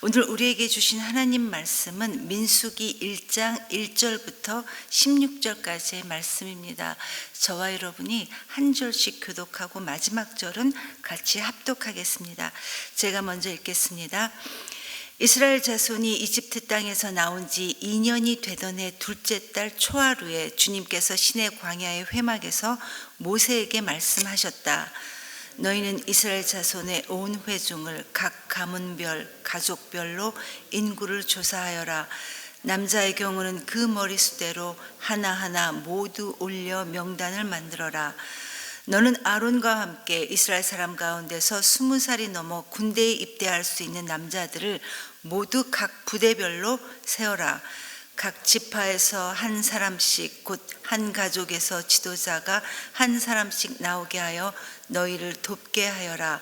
오늘 우리에게 주신 하나님 말씀은 민수기 1장 1절부터 16절까지의 말씀입니다. 저와 여러분이 한 절씩 교독하고 마지막 절은 같이 합독하겠습니다. 제가 먼저 읽겠습니다. 이스라엘 자손이 이집트 땅에서 나온 지 2년이 되던 해 둘째 달 초하루에 주님께서 시내 광야의 회막에서 모세에게 말씀하셨다. 너희는 이스라엘 자손의 온 회중을 각 가문별, 가족별로 인구를 조사하여라. 남자의 경우는 그 머리수대로 하나하나 모두 올려 명단을 만들어라. 너는 아론과 함께 이스라엘 사람 가운데서 20살이 넘어 군대에 입대할 수 있는 남자들을 모두 각 부대별로 세워라. 각 지파에서 한 사람씩, 곧 한 가족에서 지도자가 한 사람씩 나오게 하여 너희를 돕게 하여라.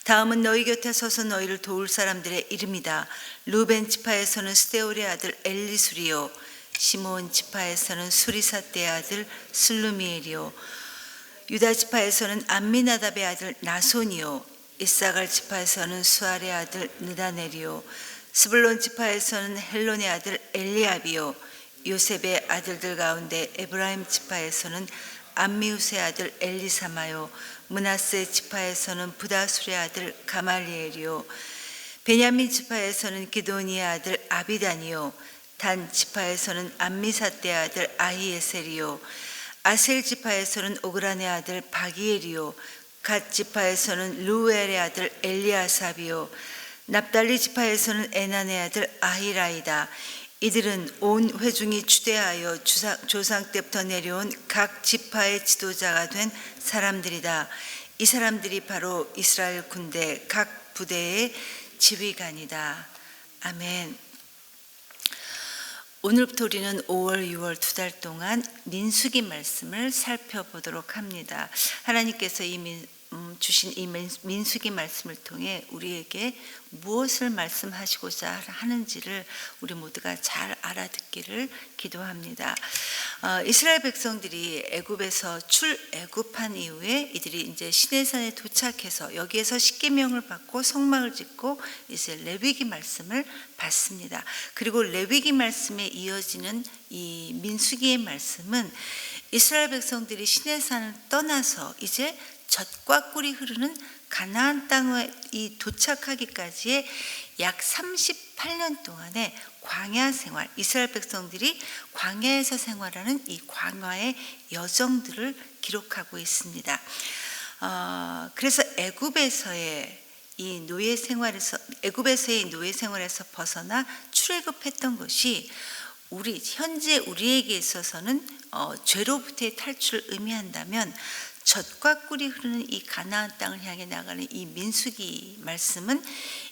다음은 너희 곁에 서서 너희를 도울 사람들의 이름이다. 루벤 지파에서는 스데울의 아들 엘리수리요, 시므온 지파에서는 수리사떼의 아들 슬루미엘이요, 유다 지파에서는 암미나답의 아들 나손이요, 이사갈 지파에서는 수알의 아들 느다넬이요, 스불론 지파에서는 헬론의 아들 엘리압이요, 요셉의 아들들 가운데 에브라임 지파에서는 암미우스의 아들 엘리사마요, 므낫세 지파에서는 부다술의 아들 가말리엘이요, 베냐민 지파에서는 기도니의 아들 아비단이요, 단 지파에서는 암미사떼의 아들 아히에셀이요, 아셀 지파에서는 오그란의 아들 바기엘이요, 갓 지파에서는 루엘의 아들 엘리아삽이요, 납달리 지파에서는 에난의 아들 아히라이다. 이들은 온 회중이 추대하여 조상 때부터 내려온 각 지파의 지도자가 된 사람들이다. 이 사람들이 바로 이스라엘 군대 각 부대의 지휘관이다. 아멘. 오늘부터 우리는 5월, 6월 2달 동안 민수기 말씀을 살펴보도록 합니다. 하나님께서 주신 이 민수기 말씀을 통해 우리에게 무엇을 말씀하시고자 하는지를 우리 모두가 잘 알아듣기를 기도합니다. 이스라엘 백성들이 애굽에서 출애굽한 이후에 이들이 이제 시내산에 도착해서 여기에서 십계명을 받고 성막을 짓고 이제 레위기 말씀을 받습니다. 그리고 레위기 말씀에 이어지는 이 민수기의 말씀은 이스라엘 백성들이 시내산을 떠나서 이제 젖과 꿀이 흐르는 가나안 땅에 도착하기까지의 약 38년 동안의 광야 생활, 이스라엘 백성들이 광야에서 생활하는 이 광야의 여정들을 기록하고 있습니다. 그래서 애굽에서의 이 노예 생활에서 벗어나 출애굽했던 것이 현재 우리에게 있어서는 죄로부터의 탈출을 의미한다면, 젖과 꿀이 흐르는 이 가나안 땅을 향해 나가는 이 민수기 말씀은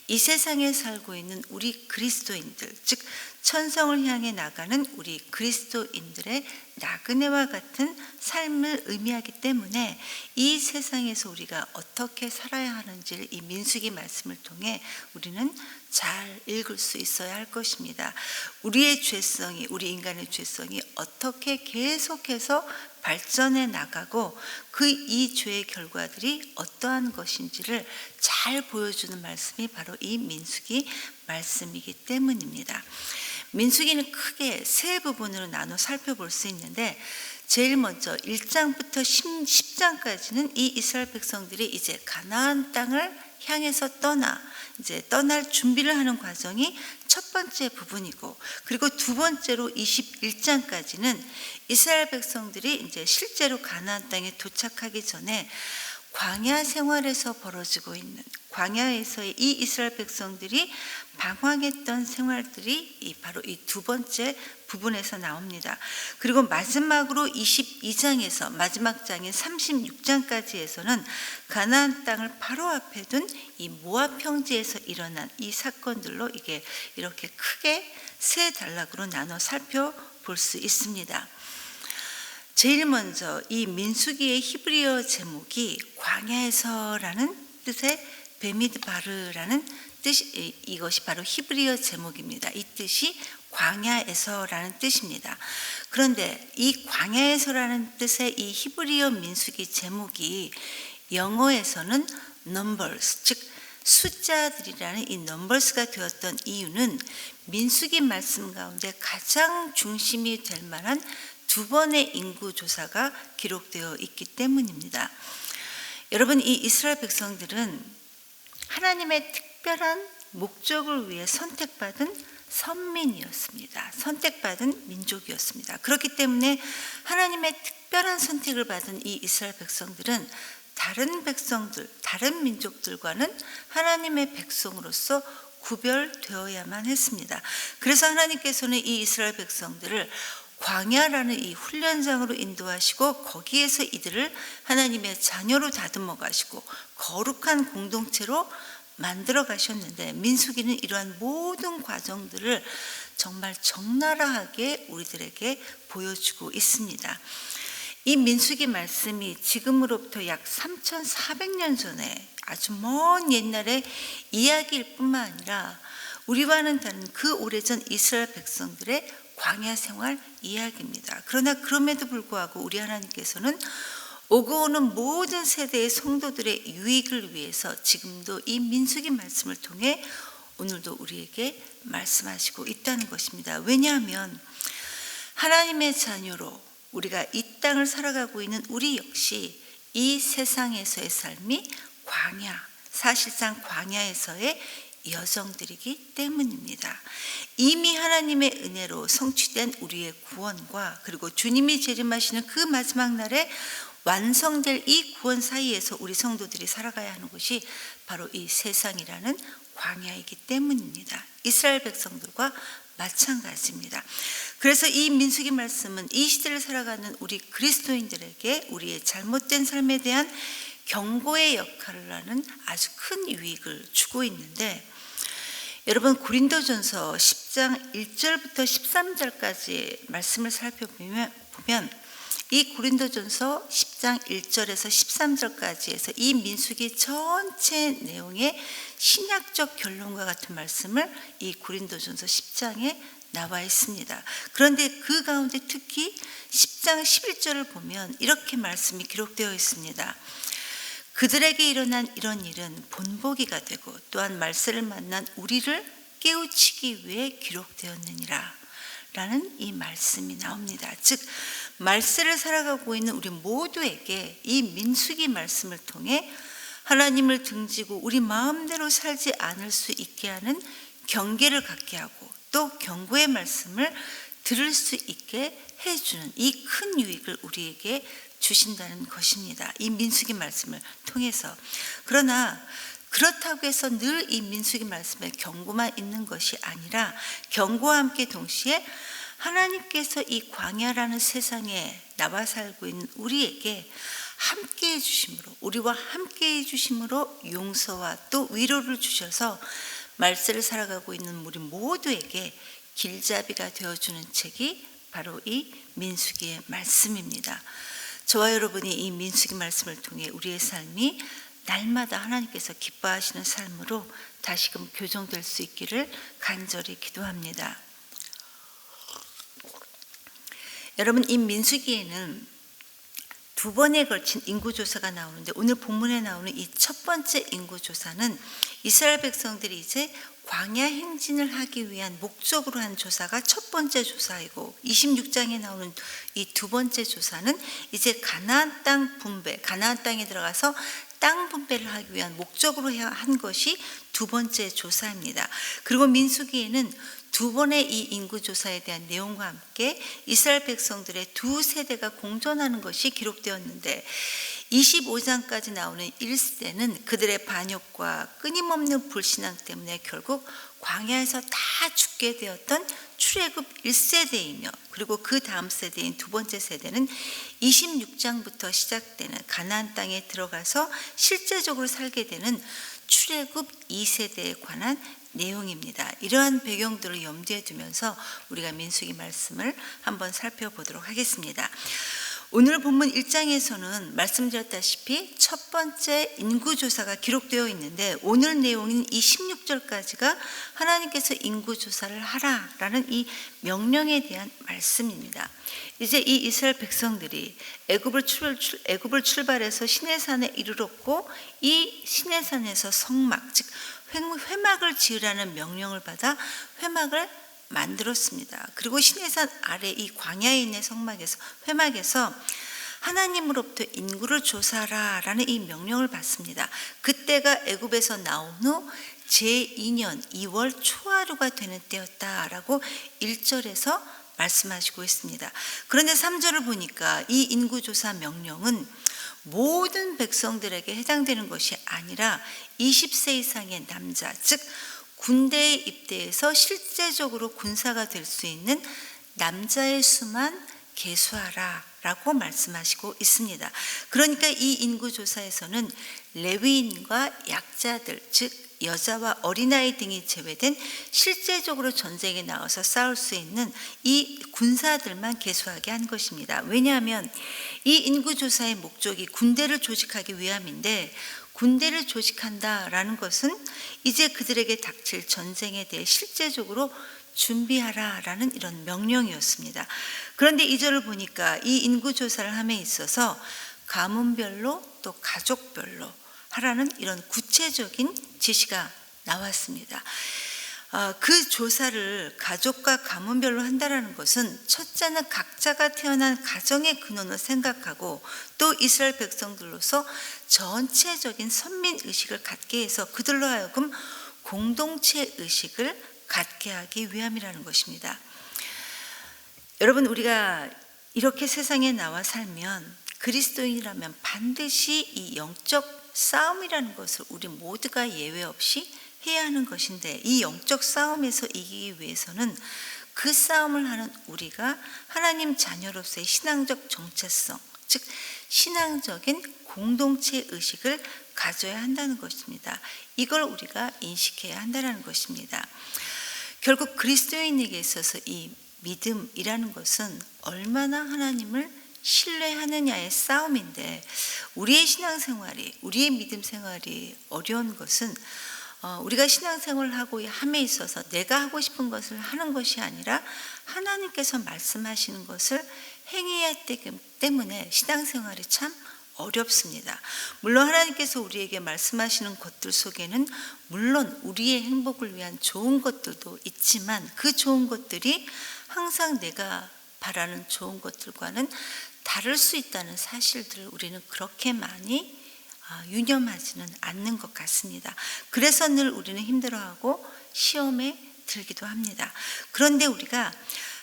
이 세상에 살고 있는 우리 그리스도인들, 즉 천성을 향해 나가는 우리 그리스도인들의 나그네와 같은 삶을 의미하기 때문에 이 세상에서 우리가 어떻게 살아야 하는지를 이 민수기 말씀을 통해 우리는 잘 읽을 수 있어야 할 것입니다. 우리 인간의 죄성이 어떻게 계속해서 발전해 나가고 이 죄의 결과들이 어떠한 것인지를 잘 보여주는 말씀이 바로 이 민수기 말씀이기 때문입니다. 민수기는 크게 세 부분으로 나눠 살펴볼 수 있는데, 제일 먼저 1장부터 10장까지는 이 이스라엘 백성들이 이제 가나안 땅을 향해서 떠날 준비를 하는 과정이 첫 번째 부분이고, 그리고 두 번째로 21장까지는 이스라엘 백성들이 이제 실제로 가나안 땅에 도착하기 전에 광야 생활에서 벌어지고 있는, 광야에서의 이 이스라엘 백성들이 방황했던 생활들이 바로 이 두 번째 부분에서 나옵니다. 그리고 마지막으로 22장에서 마지막 장인 36장까지에서는 가나안 땅을 바로 앞에 둔 이 모압 평지에서 일어난 이 사건들로 이게 이렇게 크게 세 단락으로 나눠 살펴볼 수 있습니다. 제일 먼저 이 민수기의 히브리어 제목이 광야에서라는 뜻의 베미드바르라는 뜻이, 이것이 바로 히브리어 제목입니다. 이 뜻이 광야에서라는 뜻입니다. 그런데 이 광야에서라는 뜻의 이 히브리어 민수기 제목이 영어에서는 numbers, 즉 숫자들이라는 이 넘버스가 되었던 이유는 민수기 말씀 가운데 가장 중심이 될 만한 두 번의 인구 조사가 기록되어 있기 때문입니다. 여러분, 이 이스라엘 백성들은 하나님의 특별한 목적을 위해 선택받은 선민이었습니다. 선택받은 민족이었습니다. 그렇기 때문에 하나님의 특별한 선택을 받은 이 이스라엘 백성들은 다른 백성들, 다른 민족들과는 하나님의 백성으로서 구별되어야만 했습니다. 그래서 하나님께서는 이 이스라엘 백성들을 광야라는 이 훈련장으로 인도하시고 거기에서 이들을 하나님의 자녀로 다듬어 가시고 거룩한 공동체로 만들어 가셨는데, 민수기는 이러한 모든 과정들을 정말 적나라하게 우리들에게 보여주고 있습니다. 이 민수기 말씀이 지금으로부터 약 3,400년 전에 아주 먼 옛날의 이야기일 뿐만 아니라 우리와는 다른 그 오래전 이스라엘 백성들의 광야 생활 이야기입니다. 그러나 그럼에도 불구하고 우리 하나님께서는 오고 오는 모든 세대의 성도들의 유익을 위해서 지금도 이 민수기 말씀을 통해 오늘도 우리에게 말씀하시고 있다는 것입니다. 왜냐하면 하나님의 자녀로 우리가 이 땅을 살아가고 있는 우리 역시 이 세상에서의 삶이 광야, 사실상 광야에서의 여정들이기 때문입니다. 이미 하나님의 은혜로 성취된 우리의 구원과 그리고 주님이 재림하시는 그 마지막 날에 완성될 이 구원 사이에서 우리 성도들이 살아가야 하는 것이 바로 이 세상이라는 광야이기 때문입니다. 이스라엘 백성들과 마찬가지입니다. 그래서 이 민수기 말씀은 이 시대를 살아가는 우리 그리스도인들에게 우리의 잘못된 삶에 대한 경고의 역할을 하는 아주 큰 유익을 주고 있는데, 여러분, 고린도전서 10장 1절부터 13절까지 말씀을 살펴보면 이 고린도전서 10장 1절에서 13절까지에서 이 민수기 전체 내용의 신약적 결론과 같은 말씀을 이 고린도전서 10장에 나와 있습니다. 그런데 그 가운데 특히 10장 11절을 보면 이렇게 말씀이 기록되어 있습니다. 그들에게 일어난 이런 일은 본보기가 되고 또한 말세를 만난 우리를 깨우치기 위해 기록되었느니라 라는 이 말씀이 나옵니다. 즉 말세를 살아가고 있는 우리 모두에게 이 민수기 말씀을 통해 하나님을 등지고 우리 마음대로 살지 않을 수 있게 하는 경계를 갖게 하고 또 경고의 말씀을 들을 수 있게 해주는 이 큰 유익을 우리에게 주신다는 것입니다. 이 민수기 말씀을 통해서. 그러나 그렇다고 해서 늘 이 민수기 말씀에 경고만 있는 것이 아니라 경고와 함께 동시에 하나님께서 이 광야라는 세상에 나와 살고 있는 우리에게 함께해 주심으로, 우리와 함께해 주심으로 용서와 또 위로를 주셔서 말세를 살아가고 있는 우리 모두에게 길잡이가 되어주는 책이 바로 이 민수기의 말씀입니다. 저와 여러분이 이 민수기 말씀을 통해 우리의 삶이 날마다 하나님께서 기뻐하시는 삶으로 다시금 교정될 수 있기를 간절히 기도합니다. 여러분, 이 민수기에는 두 번에 걸친 인구조사가 나오는데 오늘 본문에 나오는 이 첫 번째 인구조사는 이스라엘 백성들이 이제 광야 행진을 하기 위한 목적으로 한 조사가 첫 번째 조사이고, 26장에 나오는 이 두 번째 조사는 이제 가나안 땅 분배, 가나안 땅에 들어가서 땅 분배를 하기 위한 목적으로 한 것이 두 번째 조사입니다. 그리고 민수기에는 두 번의 이 인구조사에 대한 내용과 함께 이스라엘 백성들의 두 세대가 공존하는 것이 기록되었는데, 25장까지 나오는 1세대는 그들의 반역과 끊임없는 불신앙 때문에 결국 광야에서 다 죽게 되었던 출애굽 1세대이며, 그리고 그 다음 세대인 두 번째 세대는 26장부터 시작되는 가나안 땅에 들어가서 실제적으로 살게 되는 출애굽 2세대에 관한 내용입니다. 이러한 배경들을 염두에 두면서 우리가 민수기 말씀을 한번 살펴보도록 하겠습니다. 오늘 본문 1장에서는 말씀드렸다시피 첫 번째 인구조사가 기록되어 있는데, 오늘 내용인 이 16절까지가 하나님께서 인구조사를 하라라는 이 명령에 대한 말씀입니다. 이제 이 이스라엘 백성들이 애굽을 출발해서 시내산에 이르렀고, 이 시내산에서 성막, 즉 회막을 지으라는 명령을 받아 회막을 만들었습니다. 그리고 시내산 아래 이 광야에 있는 회막에서 하나님으로부터 인구를 조사하라라는 이 명령을 받습니다. 그때가 애굽에서 나온 후 제2년 2월 초하루가 되는 때였다라고 1절에서 말씀하시고 있습니다. 그런데 3절을 보니까 이 인구조사 명령은 모든 백성들에게 해당되는 것이 아니라 20세 이상의 남자, 즉 군대에 입대해서 실제적으로 군사가 될 수 있는 남자의 수만 계수하라라고 말씀하시고 있습니다. 그러니까 이 인구조사에서는 레위인과 약자들, 즉 여자와 어린아이 등이 제외된 실제적으로 전쟁에 나가서 싸울 수 있는 이 군사들만 계수하게 한 것입니다. 왜냐하면 이 인구조사의 목적이 군대를 조직하기 위함인데, 군대를 조직한다라는 것은 이제 그들에게 닥칠 전쟁에 대해 실제적으로 준비하라라는 이런 명령이었습니다. 그런데 2절을 보니까 이 인구조사를 함에 있어서 가문별로 또 가족별로 하라는 이런 구체적인 지시가 나왔습니다. 그 조사를 가족과 가문별로 한다는 것은 첫째는 각자가 태어난 가정의 근원을 생각하고, 또 이스라엘 백성들로서 전체적인 선민의식을 갖게 해서 그들로 하여금 공동체 의식을 갖게 하기 위함이라는 것입니다. 여러분, 우리가 이렇게 세상에 나와 살면, 그리스도인이라면 반드시 이 영적 싸움이라는 것을 우리 모두가 예외 없이 해야 하는 것인데, 이 영적 싸움에서 이기기 위해서는 그 싸움을 하는 우리가 하나님 자녀로서의 신앙적 정체성, 즉 신앙적인 공동체 의식을 가져야 한다는 것입니다. 이걸 우리가 인식해야 한다는 것입니다. 결국 그리스도인에게 있어서 이 믿음이라는 것은 얼마나 하나님을 신뢰하느냐의 싸움인데, 우리의 신앙생활이, 우리의 믿음 생활이 어려운 것은 우리가 신앙생활을 하고 함에 있어서 내가 하고 싶은 것을 하는 것이 아니라 하나님께서 말씀하시는 것을 행해야 되기 때문에 신앙생활이 참 어렵습니다. 물론 하나님께서 우리에게 말씀하시는 것들 속에는 물론 우리의 행복을 위한 좋은 것들도 있지만, 그 좋은 것들이 항상 내가 바라는 좋은 것들과는 다를 수 있다는 사실들을 우리는 그렇게 많이 유념하지는 않는 것 같습니다. 그래서 늘 우리는 힘들어하고 시험에 들기도 합니다. 그런데 우리가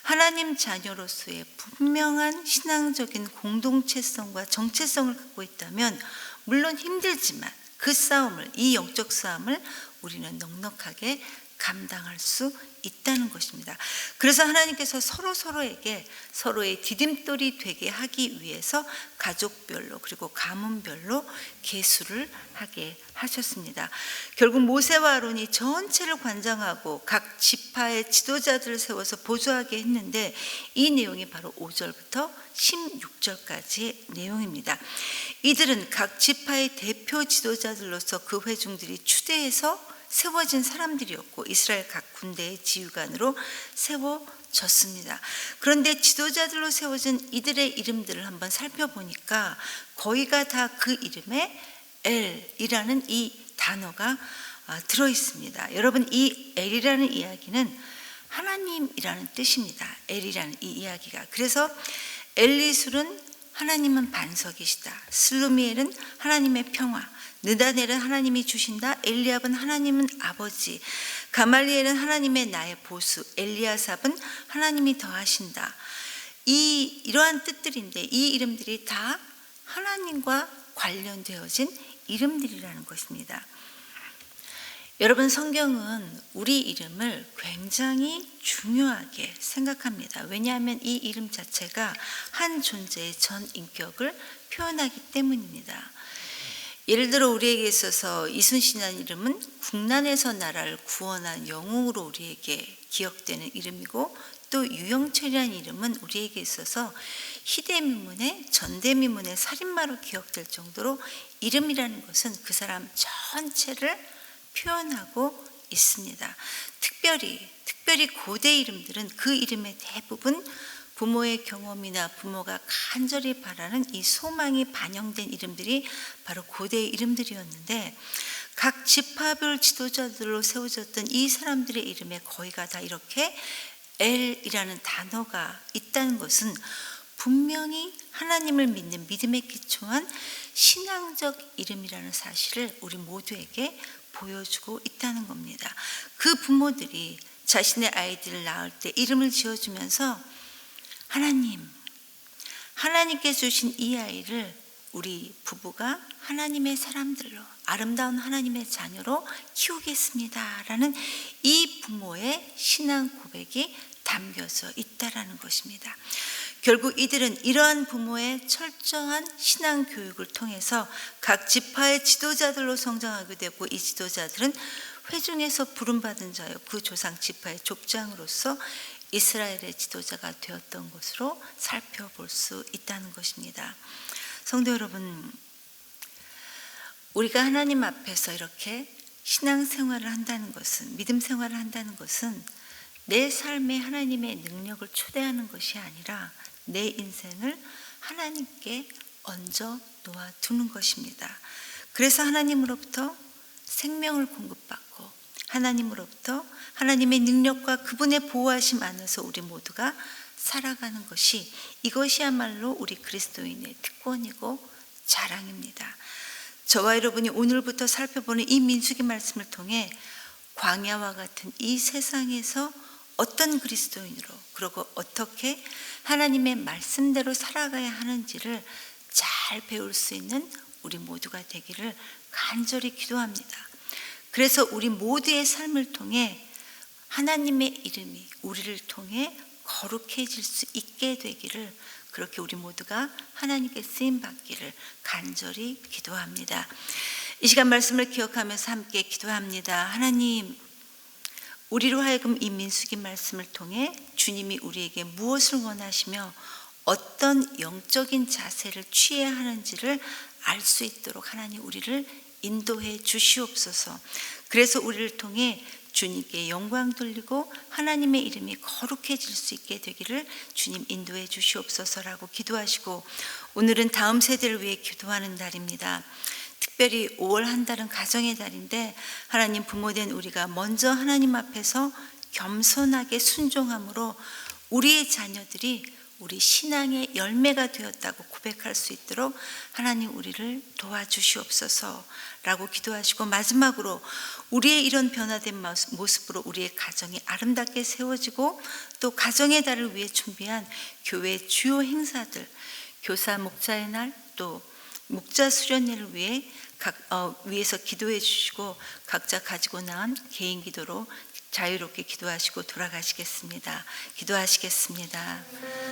하나님 자녀로서의 분명한 신앙적인 공동체성과 정체성을 갖고 있다면, 물론 힘들지만 그 싸움을, 이 영적 싸움을 우리는 넉넉하게 감당할 수 있다는 것입니다. 그래서 하나님께서 서로에게 서로의 디딤돌이 되게 하기 위해서 가족별로 그리고 가문별로 계수를 하게 하셨습니다. 결국 모세와 아론이 전체를 관장하고 각 지파의 지도자들을 세워서 보조하게 했는데, 이 내용이 바로 5절부터 16절까지의 내용입니다. 이들은 각 지파의 대표 지도자들로서 그 회중들이 추대해서 세워진 사람들이었고, 이스라엘 각 군대의 지휘관으로 세워졌습니다. 그런데 지도자들로 세워진 이들의 이름들을 한번 살펴보니까 거의가 다 그 이름에 엘이라는 이 단어가 들어 있습니다. 여러분, 이 엘이라는 이야기는 하나님이라는 뜻입니다. 엘이라는 이 이야기가. 그래서 엘리술은 하나님은 반석이시다, 슬루미엘은 하나님의 평화, 느다넬은 하나님이 주신다, 엘리압은 하나님은 아버지, 가말리엘은 하나님의 나의 보수, 엘리아삽은 하나님이 더하신다. 이러한 뜻들인데, 이 이름들이 다 하나님과 관련되어진 이름들이라는 것입니다. 여러분, 성경은 우리 이름을 굉장히 중요하게 생각합니다. 왜냐하면 이 이름 자체가 한 존재의 전 인격을 표현하기 때문입니다. 예를 들어 우리에게 있어서 이순신이라는 이름은 국난에서 나라를 구원한 영웅으로 우리에게 기억되는 이름이고, 또 유영철이라는 이름은 우리에게 있어서 희대미문의 전대미문의 살인마로 기억될 정도로 이름이라는 것은 그 사람 전체를 표현하고 있습니다. 특별히 고대 이름들은 그 이름의 대부분 부모의 경험이나 부모가 간절히 바라는 이 소망이 반영된 이름들이 바로 고대의 이름들이었는데, 각 지파별 지도자들로 세워졌던 이 사람들의 이름에 거의가 다 이렇게 엘이라는 단어가 있다는 것은 분명히 하나님을 믿는 믿음에 기초한 신앙적 이름이라는 사실을 우리 모두에게 보여주고 있다는 겁니다. 그 부모들이 자신의 아이들을 낳을 때 이름을 지어주면서 하나님께 주신 이 아이를 우리 부부가 하나님의 사람들로, 아름다운 하나님의 자녀로 키우겠습니다 라는 이 부모의 신앙 고백이 담겨져 있다라는 것입니다. 결국 이들은 이러한 부모의 철저한 신앙 교육을 통해서 각 지파의 지도자들로 성장하게 되고, 이 지도자들은 회중에서 부름받은 자요 그 조상 지파의 족장으로서 이스라엘의 지도자가 되었던 것으로 살펴볼 수 있다는 것입니다. 성도 여러분, 우리가 하나님 앞에서 이렇게 신앙생활을 한다는 것은, 믿음 생활을 한다는 것은 내 삶에 하나님의 능력을 초대하는 것이 아니라 내 인생을 하나님께 얹어 놓아두는 것입니다. 그래서 하나님으로부터 생명을 공급받고, 하나님으로부터 하나님의 능력과 그분의 보호하심 안에서 우리 모두가 살아가는 것이, 이것이야말로 우리 그리스도인의 특권이고 자랑입니다. 저와 여러분이 오늘부터 살펴보는 이 민수기 말씀을 통해 광야와 같은 이 세상에서 어떤 그리스도인으로, 그리고 어떻게 하나님의 말씀대로 살아가야 하는지를 잘 배울 수 있는 우리 모두가 되기를 간절히 기도합니다. 그래서 우리 모두의 삶을 통해 하나님의 이름이 우리를 통해 거룩해질 수 있게 되기를, 그렇게 우리 모두가 하나님께 쓰임받기를 간절히 기도합니다. 이 시간 말씀을 기억하면서 함께 기도합니다. 하나님, 우리로 하여금 이 민수기 말씀을 통해 주님이 우리에게 무엇을 원하시며 어떤 영적인 자세를 취해야 하는지를 알 수 있도록 하나님 우리를 인도해 주시옵소서. 그래서 우리를 통해 주님께 영광 돌리고 하나님의 이름이 거룩해질 수 있게 되기를 주님 인도해 주시옵소서라고 기도하시고, 오늘은 다음 세대를 위해 기도하는 날입니다. 특별히 5월 한 달은 가정의 달인데, 하나님 부모된 우리가 먼저 하나님 앞에서 겸손하게 순종함으로 우리의 자녀들이 우리 신앙의 열매가 되었다고 고백할 수 있도록 하나님 우리를 도와주시옵소서라고 기도하시고, 마지막으로 우리의 이런 변화된 모습으로 우리의 가정이 아름답게 세워지고, 또 가정의 달을 위해 준비한 교회 주요 행사들, 교사 목자의 날, 또 목자 수련회를 위해서 기도해 주시고, 각자 가지고 나온 개인 기도로 자유롭게 기도하시고 돌아가시겠습니다. 기도하시겠습니다.